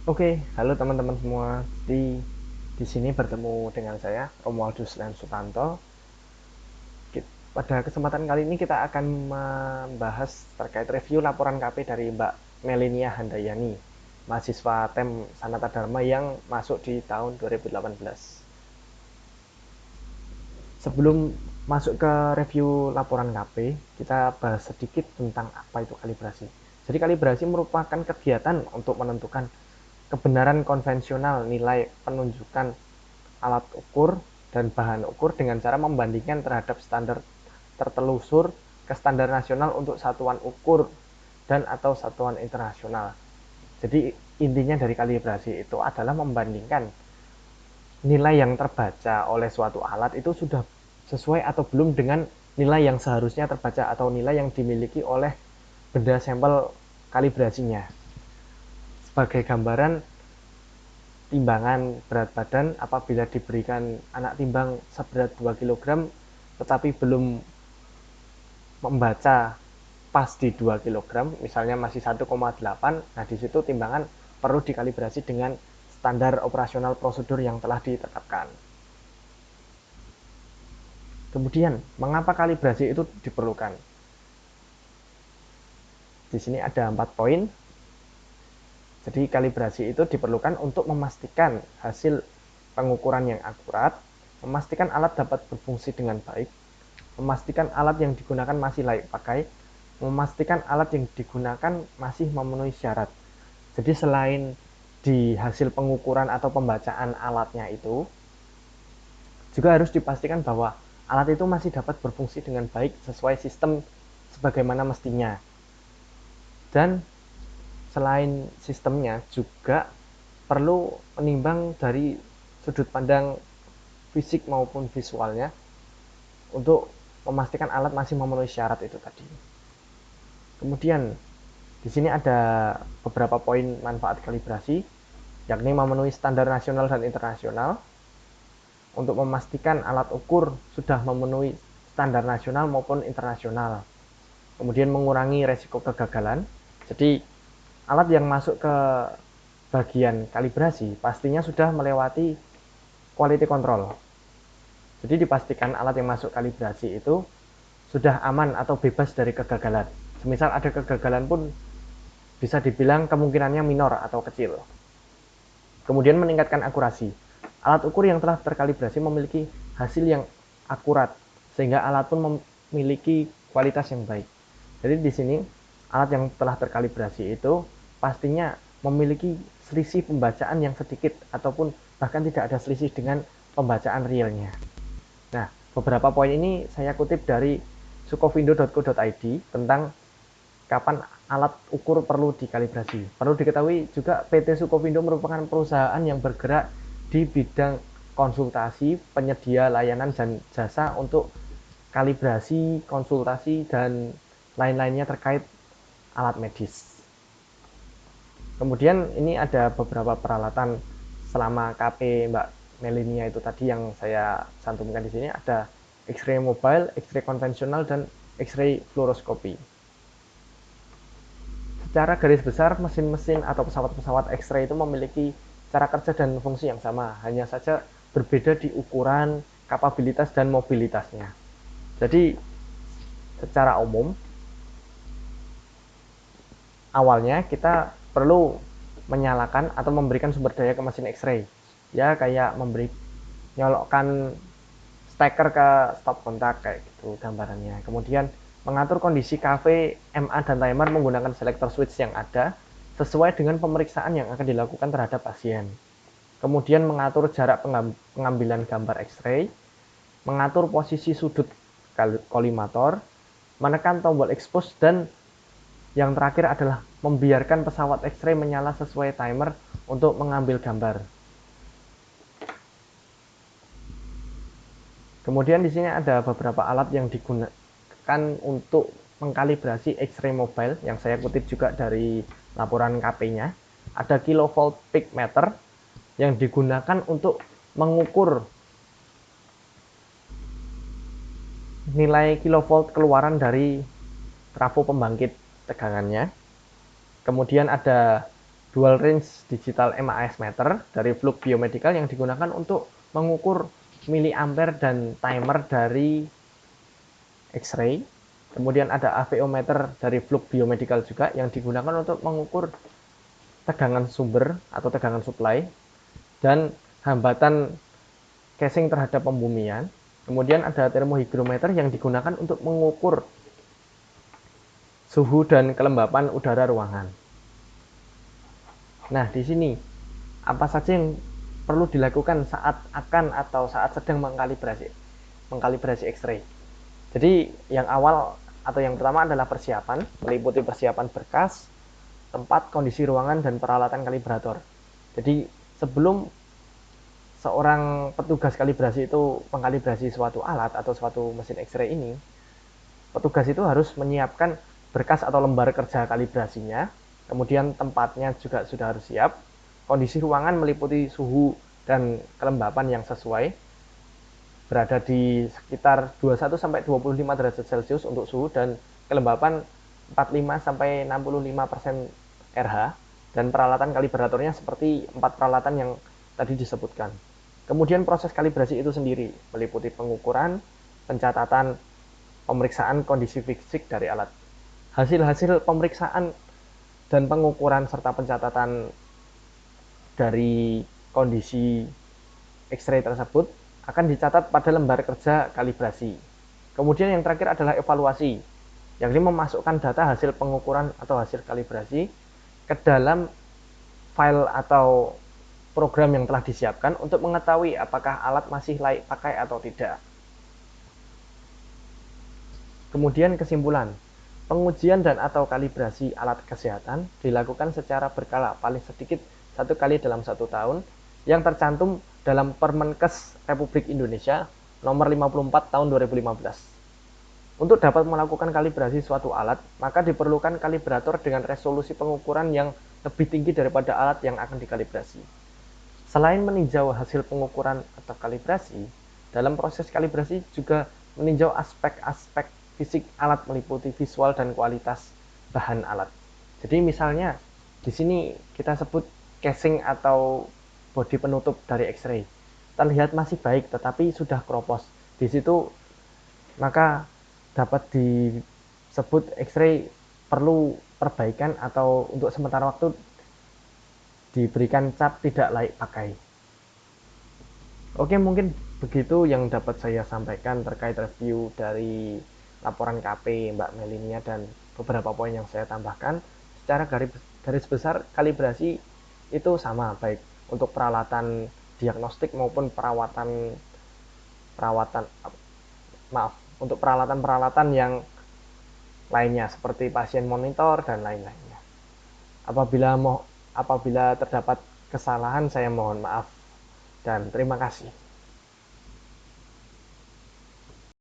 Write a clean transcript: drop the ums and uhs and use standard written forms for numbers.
Oke, halo teman-teman semua. Di sini bertemu dengan saya Romualdus dan Sutanto. Pada kesempatan kali ini kita akan membahas terkait review laporan KP dari Mbak Melinia Handayani, mahasiswa TEM Sanata Dharma yang masuk di tahun 2018. Sebelum masuk ke review laporan KP, kita bahas sedikit tentang apa itu kalibrasi. Jadi kalibrasi merupakan kegiatan untuk menentukan kebenaran konvensional nilai penunjukan alat ukur dan bahan ukur dengan cara membandingkan terhadap standar tertelusur ke standar nasional untuk satuan ukur dan atau satuan internasional. Jadi intinya dari kalibrasi itu adalah membandingkan nilai yang terbaca oleh suatu alat itu sudah sesuai atau belum dengan nilai yang seharusnya terbaca atau nilai yang dimiliki oleh benda sampel kalibrasinya. Sebagai gambaran, timbangan berat badan apabila diberikan anak timbang seberat 2 kg tetapi belum membaca pas di 2 kg, misalnya masih 1,8, nah di situ timbangan perlu dikalibrasi dengan standar operasional prosedur yang telah ditetapkan. Kemudian, mengapa kalibrasi itu diperlukan? Di sini ada 4 poin. Jadi kalibrasi itu diperlukan untuk memastikan hasil pengukuran yang akurat, memastikan alat dapat berfungsi dengan baik, memastikan alat yang digunakan masih layak pakai, memastikan alat yang digunakan masih memenuhi syarat. Jadi selain di hasil pengukuran atau pembacaan alatnya itu, juga harus dipastikan bahwa alat itu masih dapat berfungsi dengan baik sesuai sistem sebagaimana mestinya. Dan selain sistemnya juga perlu menimbang dari sudut pandang fisik maupun visualnya untuk memastikan alat masih memenuhi syarat itu tadi. Kemudian di sini ada beberapa poin manfaat kalibrasi, yakni memenuhi standar nasional dan internasional untuk memastikan alat ukur sudah memenuhi standar nasional maupun internasional. Kemudian mengurangi resiko kegagalan. Jadi alat yang masuk ke bagian kalibrasi pastinya sudah melewati quality control. Jadi dipastikan alat yang masuk kalibrasi itu sudah aman atau bebas dari kegagalan. Semisal ada kegagalan pun bisa dibilang kemungkinannya minor atau kecil. Kemudian meningkatkan akurasi. Alat ukur yang telah terkalibrasi memiliki hasil yang akurat, sehingga alat pun memiliki kualitas yang baik. Jadi di sini alat yang telah terkalibrasi itu pastinya memiliki selisih pembacaan yang sedikit ataupun bahkan tidak ada selisih dengan pembacaan realnya. Nah, beberapa poin ini saya kutip dari sukovindo.co.id tentang kapan alat ukur perlu dikalibrasi. Perlu diketahui juga PT Sukovindo merupakan perusahaan yang bergerak di bidang konsultasi, penyedia layanan dan jasa untuk kalibrasi, konsultasi, dan lain-lainnya terkait alat medis. Kemudian ini ada beberapa peralatan selama KP Mbak Melinia itu tadi yang saya cantumkan di sini, ada X-ray mobile, X-ray konvensional, dan X-ray fluoroskopi. Secara garis besar, mesin-mesin atau pesawat-pesawat X-ray itu memiliki cara kerja dan fungsi yang sama, hanya saja berbeda di ukuran, kapabilitas, dan mobilitasnya. Jadi, secara umum, awalnya kita perlu menyalakan atau memberikan sumber daya ke mesin X-ray. Ya, kayak nyolokkan steker ke stop kontak kayak gitu gambarannya. Kemudian mengatur kondisi KV, MA dan timer menggunakan selector switch yang ada sesuai dengan pemeriksaan yang akan dilakukan terhadap pasien. Kemudian mengatur jarak pengambilan gambar X-ray, mengatur posisi sudut kolimator, menekan tombol expose, dan yang terakhir adalah membiarkan pesawat X-ray menyala sesuai timer untuk mengambil gambar. Kemudian di sini ada beberapa alat yang digunakan untuk mengkalibrasi X-ray mobile yang saya kutip juga dari laporan KP-nya. Ada kilovolt peak meter yang digunakan untuk mengukur nilai kilovolt keluaran dari trafo pembangkit tegangannya. Kemudian ada dual range digital MAS meter dari Fluke Biomedical yang digunakan untuk mengukur miliampere dan timer dari X-ray. Kemudian ada AVO meter dari Fluke Biomedical juga yang digunakan untuk mengukur tegangan sumber atau tegangan supply dan hambatan casing terhadap pembumian. Kemudian ada termohygrometer yang digunakan untuk mengukur suhu dan kelembapan udara ruangan. Nah, di sini apa saja yang perlu dilakukan saat akan atau saat sedang mengkalibrasi X-ray. Jadi yang awal atau yang pertama adalah persiapan, meliputi persiapan berkas, tempat, kondisi ruangan, dan peralatan kalibrator. Jadi sebelum seorang petugas kalibrasi itu mengkalibrasi suatu alat atau suatu mesin X-ray ini, petugas itu harus menyiapkan berkas atau lembar kerja kalibrasinya, kemudian tempatnya juga sudah harus siap, kondisi ruangan meliputi suhu dan kelembapan yang sesuai, berada di sekitar 21 sampai 25 derajat Celcius untuk suhu dan kelembapan 45 sampai 65% RH, dan peralatan kalibratornya seperti 4 peralatan yang tadi disebutkan. Kemudian proses kalibrasi itu sendiri meliputi pengukuran, pencatatan, pemeriksaan kondisi fisik dari alat. Hasil-hasil pemeriksaan dan pengukuran serta pencatatan dari kondisi X-ray tersebut akan dicatat pada lembar kerja kalibrasi. Kemudian yang terakhir adalah evaluasi, yang ini memasukkan data hasil pengukuran atau hasil kalibrasi ke dalam file atau program yang telah disiapkan untuk mengetahui apakah alat masih layak pakai atau tidak. Kemudian kesimpulan, pengujian dan atau kalibrasi alat kesehatan dilakukan secara berkala paling sedikit 1 kali dalam 1 tahun yang tercantum dalam Permenkes Republik Indonesia nomor 54 tahun 2015. Untuk dapat melakukan kalibrasi suatu alat, maka diperlukan kalibrator dengan resolusi pengukuran yang lebih tinggi daripada alat yang akan dikalibrasi. Selain meninjau hasil pengukuran atau kalibrasi, dalam proses kalibrasi juga meninjau aspek-aspek fisik alat meliputi visual dan kualitas bahan alat. Jadi misalnya di sini kita sebut casing atau bodi penutup dari X-ray. Terlihat masih baik tetapi sudah keropos. Di situ maka dapat disebut X-ray perlu perbaikan atau untuk sementara waktu diberikan cap tidak layak pakai. Oke, mungkin begitu yang dapat saya sampaikan terkait review dari laporan KP Mbak Melinia dan beberapa poin yang saya tambahkan. Secara garis besar kalibrasi itu sama, baik untuk peralatan diagnostik maupun untuk peralatan-peralatan yang lainnya seperti pasien monitor dan lain-lainnya. Apabila terdapat kesalahan, saya mohon maaf dan terima kasih.